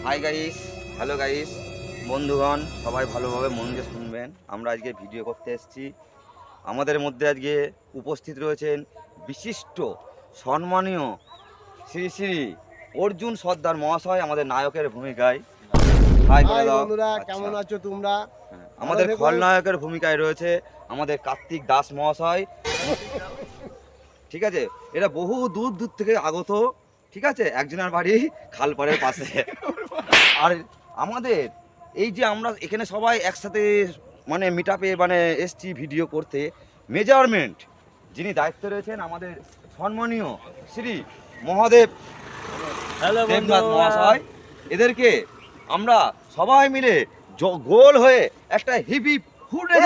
Hi guys, hello guys, বন্ধুগণ সবাই ভালোভাবে মন দিয়ে শুনবেন। আমরা আজকে ভিডিও করতে এসেছি। আমাদের মধ্যে আজকে উপস্থিত রয়েছেন বিশিষ্ট সম্মানীয় শ্রী শ্রী অর্জুন সর্দার মহাশয় আমাদের নায়কের ভূমিকায়। হাই করে দাও বন্ধুরা, আচ্ছা। কেমন আছো তোমরা? আমাদের খলনায়কের ভূমিকায় রয়েছে আমাদের কার্তিক দাস মহাশয়। ঠিক আছে, এরা বহু দূর দূর থেকে আগত। ঠিক আছে, একজনের বাড়ি খালপাড়ের পাশে। আর আমাদের এই যে আমরা এখানে সবাই একসাথে মানে মিট আপে মানে এসছি ভিডিও করতে, মেজারমেন্ট যিনি দায়িত্বে রয়েছেন আমাদের সম্মানীয় শ্রী মহাদেব দেবনাথ মহাশয়। এদেরকে আমরা সবাই মিলে গোল হয়ে একটা হিপি ফুটে